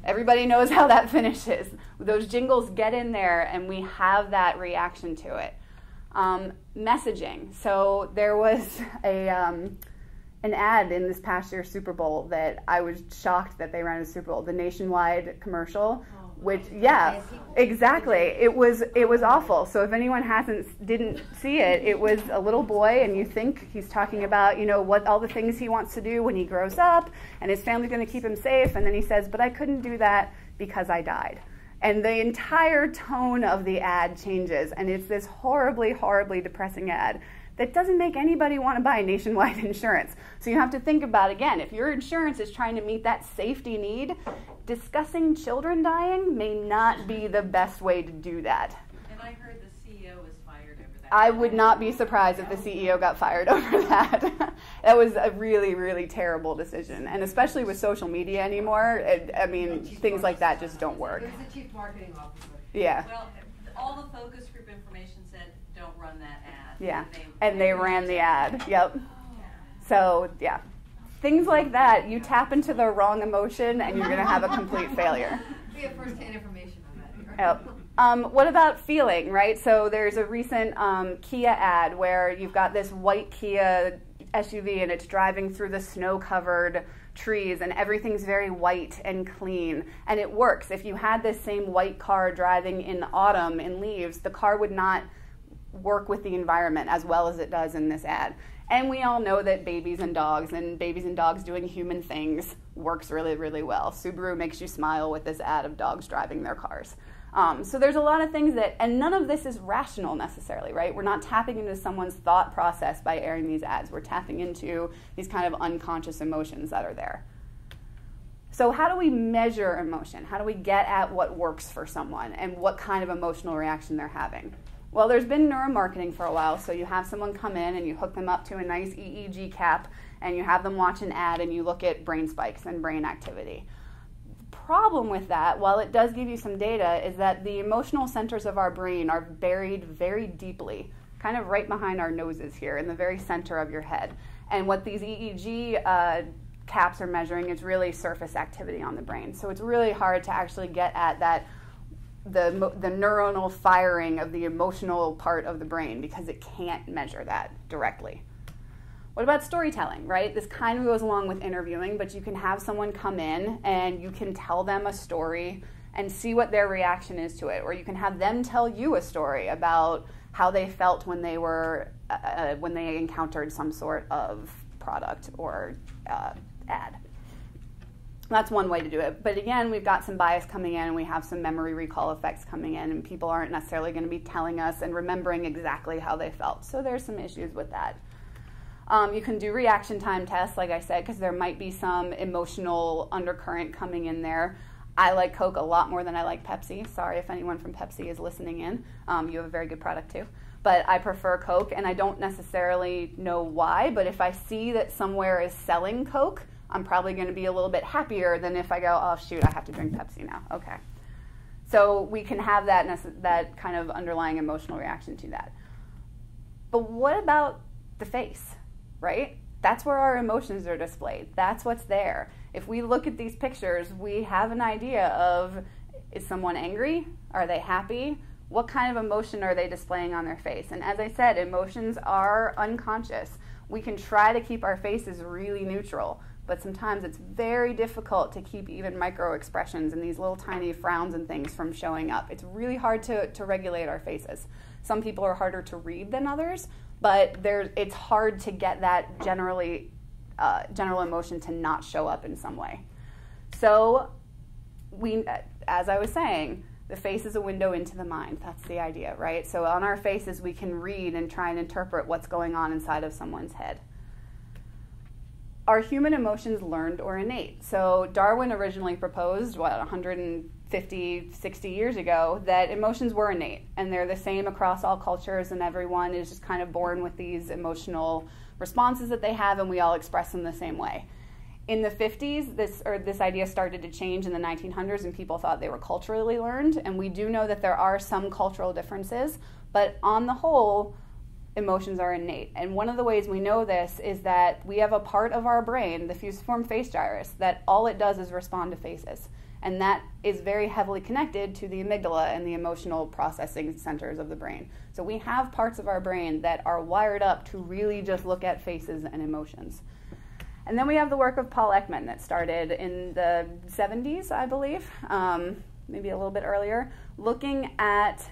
Everybody knows how that finishes. Those jingles get in there and we have that reaction to it. Messaging. So there was an ad in this past year's Super Bowl that I was shocked that they ran a Super Bowl, the nationwide commercial, which, yeah, exactly. It was awful. So if anyone didn't see it, it was a little boy, and you think he's talking about, what all the things he wants to do when he grows up, and his family's going to keep him safe, and then he says, but I couldn't do that because I died. And the entire tone of the ad changes, and it's this horribly, horribly depressing ad that doesn't make anybody want to buy nationwide insurance. So you have to think about, again, if your insurance is trying to meet that safety need, discussing children dying may not be the best way to do that. And I heard the CEO was fired over that. I would not be surprised if the CEO got fired over that. That was a really, really terrible decision. And especially with social media anymore, things like that just don't work. It was the chief marketing officer. Yeah. Well, all the focus group information said, don't run that ad. Yeah, and they ran the ad. Yep. So, yeah. Things like that, you tap into the wrong emotion and you're going to have a complete failure. We have first-hand information on that. Yep. What about feeling, right? So there's a recent Kia ad where you've got this white Kia SUV and it's driving through the snow-covered trees and everything's very white and clean. And it works. If you had this same white car driving in the autumn in leaves, the car would not work with the environment as well as it does in this ad. And we all know that babies and dogs doing human things works really, really well. Subaru makes you smile with this ad of dogs driving their cars. So there's a lot of things and none of this is rational necessarily, right? We're not tapping into someone's thought process by airing these ads. We're tapping into these kind of unconscious emotions that are there. So how do we measure emotion? How do we get at what works for someone and what kind of emotional reaction they're having? Well, there's been neuromarketing for a while, so you have someone come in and you hook them up to a nice EEG cap and you have them watch an ad and you look at brain spikes and brain activity. The problem with that, while it does give you some data, is that the emotional centers of our brain are buried very deeply, kind of right behind our noses here, in the very center of your head. And what these EEG caps are measuring is really surface activity on the brain. So it's really hard to actually get at that the neuronal firing of the emotional part of the brain because it can't measure that directly. What about storytelling, right? This kind of goes along with interviewing, but you can have someone come in and you can tell them a story and see what their reaction is to it, or you can have them tell you a story about how they felt when they encountered some sort of product or ad. That's one way to do it. But again, we've got some bias coming in and we have some memory recall effects coming in and people aren't necessarily going to be telling us and remembering exactly how they felt. So there's some issues with that. You can do reaction time tests, like I said, because there might be some emotional undercurrent coming in there. I like Coke a lot more than I like Pepsi. Sorry if anyone from Pepsi is listening in. You have a very good product too. But I prefer Coke, and I don't necessarily know why, but if I see that somewhere is selling Coke, I'm probably going to be a little bit happier than if I go, oh, shoot, I have to drink Pepsi now. Okay. So we can have that kind of underlying emotional reaction to that. But what about the face, right? That's where our emotions are displayed. That's what's there. If we look at these pictures, we have an idea of, is someone angry? Are they happy? What kind of emotion are they displaying on their face? And as I said, emotions are unconscious. We can try to keep our faces really neutral, but sometimes it's very difficult to keep even micro expressions and these little tiny frowns and things from showing up. It's really hard to regulate our faces. Some people are harder to read than others, but it's hard to get that general emotion to not show up in some way. So as I was saying, the face is a window into the mind. That's the idea, right? So on our faces, we can read and try and interpret what's going on inside of someone's head. Are human emotions learned or innate? So Darwin originally proposed, 150, 60 years ago, that emotions were innate, and they're the same across all cultures, and everyone is just kind of born with these emotional responses that they have, and we all express them the same way. In the 50s, this idea started to change in the 1900s, and people thought they were culturally learned, and we do know that there are some cultural differences, but on the whole, emotions are innate. And one of the ways we know this is that we have a part of our brain, the fusiform face gyrus, that all it does is respond to faces. And that is very heavily connected to the amygdala and the emotional processing centers of the brain. So we have parts of our brain that are wired up to really just look at faces and emotions. And then we have the work of Paul Ekman that started in the 70s, I believe, maybe a little bit earlier, looking at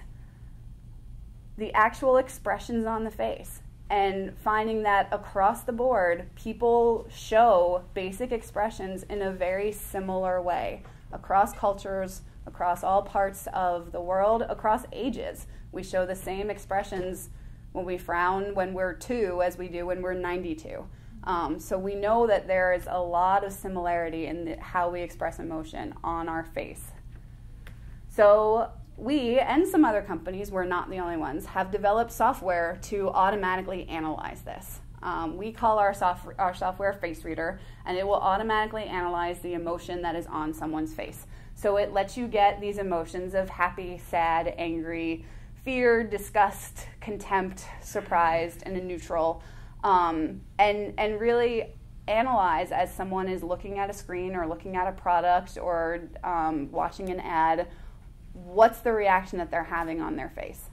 the actual expressions on the face and finding that across the board, people show basic expressions in a very similar way across cultures, across all parts of the world, across ages. We show the same expressions when we frown when we're 2 as we do when we're 92. So we know that there is a lot of similarity in how we express emotion on our face. So we, and some other companies, we're not the only ones, have developed software to automatically analyze this. We call our software Face Reader, and it will automatically analyze the emotion that is on someone's face. So it lets you get these emotions of happy, sad, angry, fear, disgust, contempt, surprised, and a neutral, and really analyze as someone is looking at a screen or looking at a product or watching an ad, what's the reaction that they're having on their face.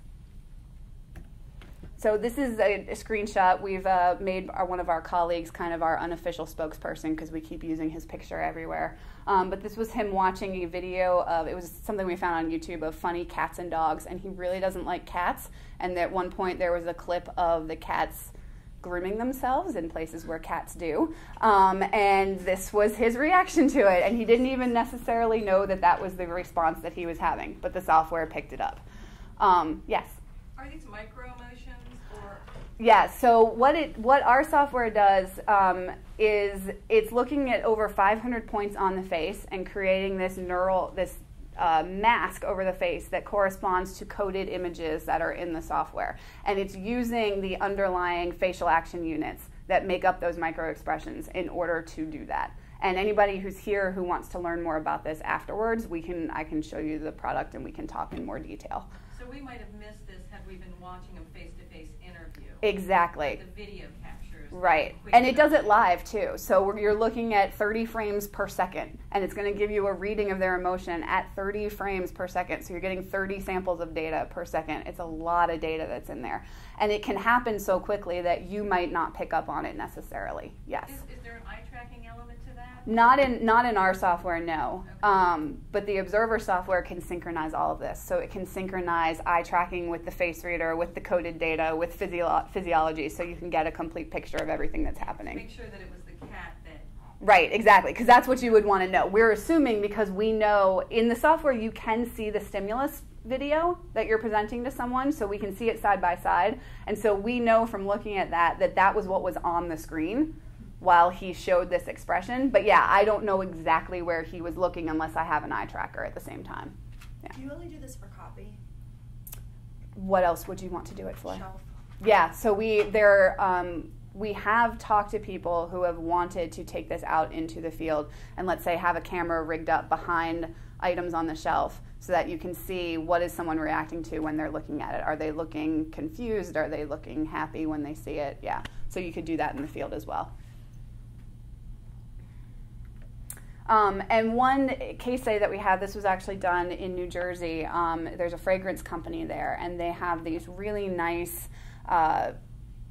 So this is a screenshot. We've made one of our colleagues kind of our unofficial spokesperson because we keep using his picture everywhere. But this was him watching a video of, it was something we found on YouTube, of funny cats and dogs, and he really doesn't like cats. And at one point there was a clip of the cats grooming themselves in places where cats do. And this was his reaction to it. And he didn't even necessarily know that that was the response that he was having, but the software picked it up. Yes? Are these micro emotions or? Yeah, so what our software does is it's looking at over 500 points on the face and creating this mask over the face that corresponds to coded images that are in the software. And it's using the underlying facial action units that make up those micro expressions in order to do that. And anybody who's here who wants to learn more about this afterwards, I can show you the product and we can talk in more detail. So we might have missed this had we been watching a face-to-face interview. Exactly. The video captures. Right. And it does it live too. So you're looking at 30 frames per second, and it's going to give you a reading of their emotion at 30 frames per second. So you're getting 30 samples of data per second. It's a lot of data that's in there. And it can happen so quickly that you might not pick up on it necessarily. Yes. Is there an eye tracking element to that? Not in our software, no. Okay. But the Observer software can synchronize all of this. So it can synchronize eye tracking with the face reader, with the coded data, with physiology, so you can get a complete picture of everything that's happening. Make sure that it was the cat that... Right, exactly, because that's what you would want to know. We're assuming, because we know in the software you can see the stimulus video that you're presenting to someone, so we can see it side by side. And so we know from looking at that was what was on the screen while he showed this expression. But yeah, I don't know exactly where he was looking unless I have an eye tracker at the same time. Yeah. Do you only do this for copy? What else would you want to do it for? Shelf. Yeah, so we have talked to people who have wanted to take this out into the field and, let's say, have a camera rigged up behind items on the shelf so that you can see what is someone reacting to when they're looking at it. Are they looking confused? Are they looking happy when they see it? Yeah, so you could do that in the field as well. And one case study that we had, this was actually done in New Jersey. There's a fragrance company there, and they have these really nice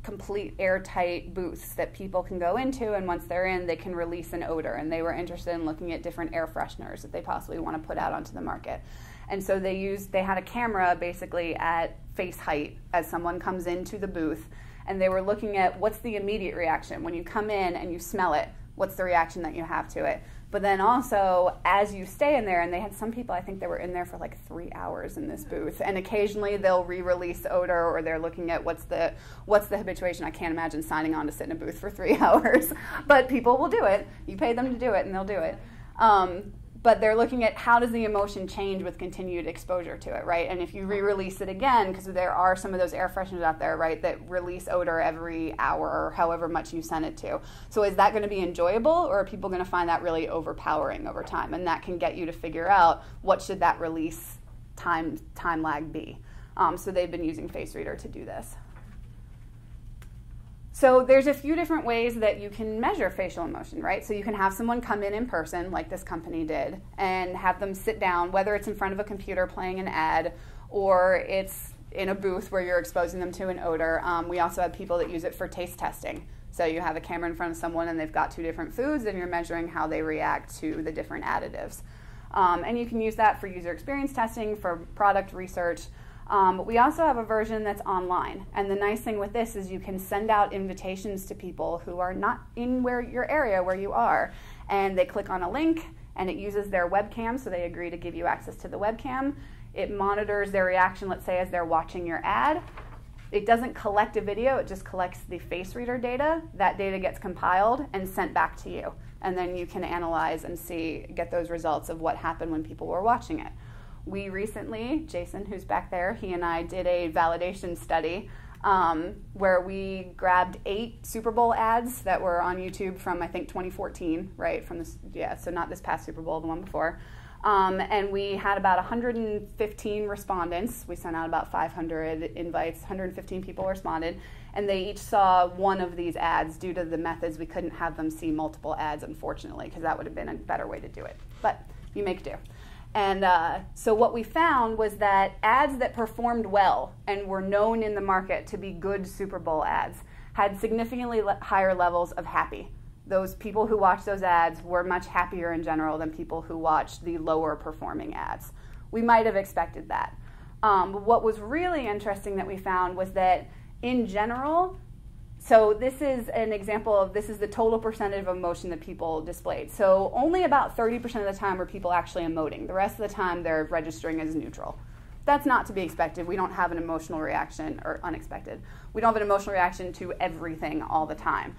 complete airtight booths that people can go into, and once they're in, they can release an odor. And they were interested in looking at different air fresheners that they possibly want to put out onto the market. And so they had a camera basically at face height as someone comes into the booth, and they were looking at what's the immediate reaction. When you come in and you smell it, what's the reaction that you have to it? But then also, as you stay in there, and they had some people, I think they were in there for like 3 hours in this booth, and occasionally they'll re-release odor, or they're looking at what's the habituation. I can't imagine signing on to sit in a booth for 3 hours, but people will do it. You pay them to do it, and they'll do it. But they're looking at how does the emotion change with continued exposure to it, right? And if you re-release it again, because there are some of those air fresheners out there, right, that release odor every hour or however much you send it to. So is that going to be enjoyable, or are people going to find that really overpowering over time? And that can get you to figure out what should that release time lag be. So they've been using Face Reader to do this. So there's a few different ways that you can measure facial emotion, right? So you can have someone come in person, like this company did, and have them sit down, whether it's in front of a computer playing an ad or it's in a booth where you're exposing them to an odor. We also have people that use it for taste testing. So you have a camera in front of someone and they've got 2 different foods and you're measuring how they react to the different additives. And you can use that for user experience testing, for product research. But we also have a version that's online. And the nice thing with this is you can send out invitations to people who are not in your area where you are. And they click on a link and it uses their webcam, so they agree to give you access to the webcam. It monitors their reaction, let's say, as they're watching your ad. It doesn't collect a video, it just collects the face reader data. That data gets compiled and sent back to you. And then you can analyze and get those results of what happened when people were watching it. We recently, Jason, who's back there, he and I did a validation study where we grabbed 8 Super Bowl ads that were on YouTube from, I think, 2014, right? So not this past Super Bowl, the one before. And we had about 115 respondents. We sent out about 500 invites. 115 people responded, and they each saw one of these ads. Due to the methods, we couldn't have them see multiple ads, unfortunately, because that would have been a better way to do it. But you make do. And so what we found was that ads that performed well and were known in the market to be good Super Bowl ads had significantly higher levels of happy. Those people who watched those ads were much happier in general than people who watched the lower performing ads. We might have expected that. But what was really interesting that we found was that in general, so this is an example of, this is the total percentage of emotion that people displayed. So only about 30% of the time were people actually emoting. The rest of the time they're registering as neutral. That's not to be expected. We don't have an emotional reaction, or unexpected. We don't have an emotional reaction to everything all the time.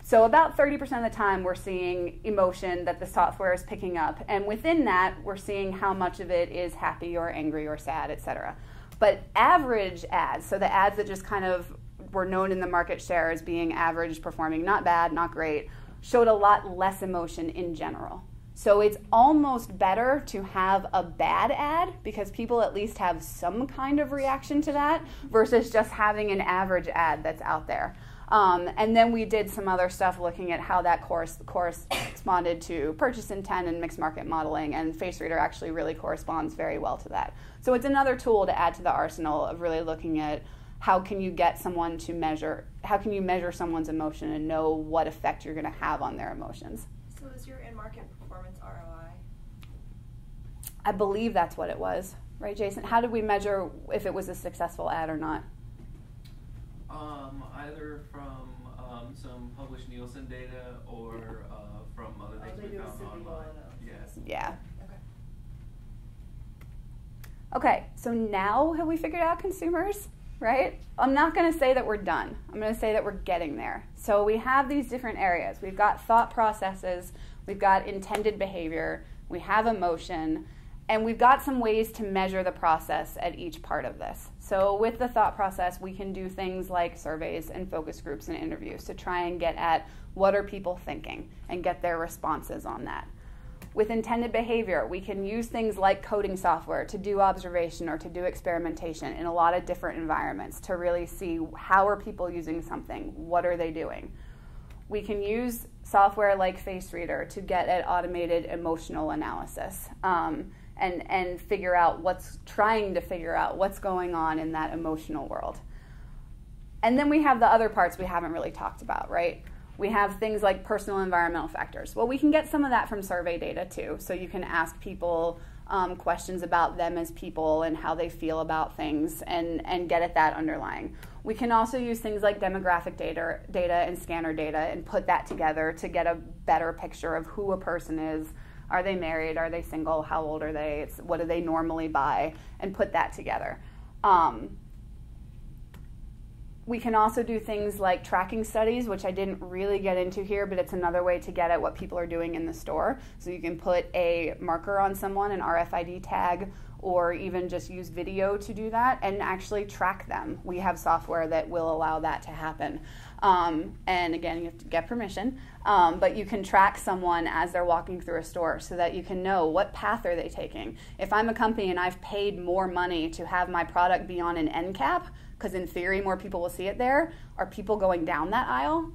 So about 30% of the time we're seeing emotion that the software is picking up. And within that, we're seeing how much of it is happy or angry or sad, etc. But average ads, so the ads that just kind of were known in the market share as being average performing, not bad, not great, showed a lot less emotion in general. So it's almost better to have a bad ad because people at least have some kind of reaction to that versus just having an average ad that's out there. And then we did some other stuff looking at how that corresponded to purchase intent and mixed market modeling, and Face Reader actually really corresponds very well to that. So it's another tool to add to the arsenal of really looking at how can you get someone to measure, how can you measure someone's emotion and know what effect you're going to have on their emotions. So is your in-market performance ROI? I believe that's what it was. Right, Jason? How did we measure if it was a successful ad or not? Either from some published Nielsen data or from other things we found online. Yes. Yeah. Okay. Okay, so now have we figured out consumers, right? I'm not going to say that we're done. I'm going to say that we're getting there. So we have these different areas. We've got thought processes, we've got intended behavior, we have emotion, and we've got some ways to measure the process at each part of this. So with the thought process, we can do things like surveys and focus groups and interviews to try and get at what are people thinking and get their responses on that. With intended behavior, we can use things like coding software to do observation or to do experimentation in a lot of different environments to really see how are people using something, what are they doing. We can use software like Face Reader to get at automated emotional analysis. And figure out what's going on in that emotional world. And then we have the other parts we haven't really talked about, right? We have things like personal environmental factors. Well, we can get some of that from survey data too. So you can ask people questions about them as people and how they feel about things and get at that underlying. We can also use things like demographic data and scanner data and put that together to get a better picture of who a person is. Are they married? Are they single? How old are they? What do they normally buy? And put that together. We can also do things like tracking studies, which I didn't really get into here, but it's another way to get at what people are doing in the store. So you can put a marker on someone, an RFID tag, or even just use video to do that and actually track them. We have software that will allow that to happen. And again, you have to get permission, but you can track someone as they're walking through a store so that you can know what path are they taking. If I'm a company and I've paid more money to have my product be on an end cap, because in theory more people will see it there, are people going down that aisle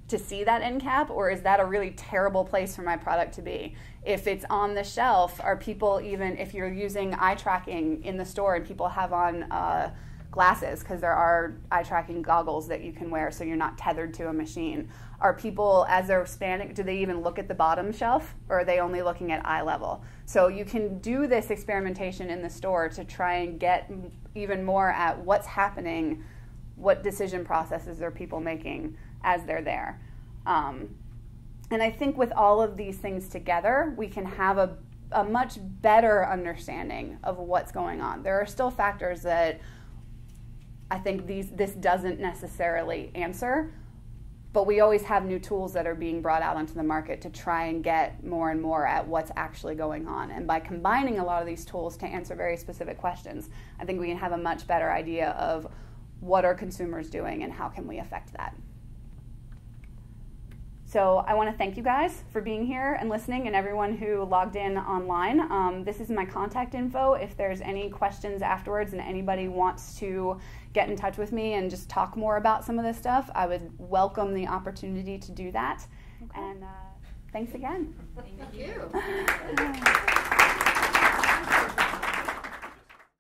to see that end cap, or is that a really terrible place for my product to be? If it's on the shelf, are people, even if you're using eye tracking in the store and people have on glasses, because there are eye tracking goggles that you can wear so you're not tethered to a machine, are people, as they're spanning, do they even look at the bottom shelf, or are they only looking at eye level? So you can do this experimentation in the store to try and get even more at what's happening, what decision processes are people making as they're there. And I think with all of these things together, we can have a much better understanding of what's going on. There are still factors that I think this doesn't necessarily answer, but we always have new tools that are being brought out onto the market to try and get more and more at what's actually going on. And by combining a lot of these tools to answer very specific questions, I think we can have a much better idea of what are consumers doing and how can we affect that. So I want to thank you guys for being here and listening, and everyone who logged in online. This is my contact info. If there's any questions afterwards and anybody wants to get in touch with me and just talk more about some of this stuff, I would welcome the opportunity to do that. Okay. And thanks again. Thank you.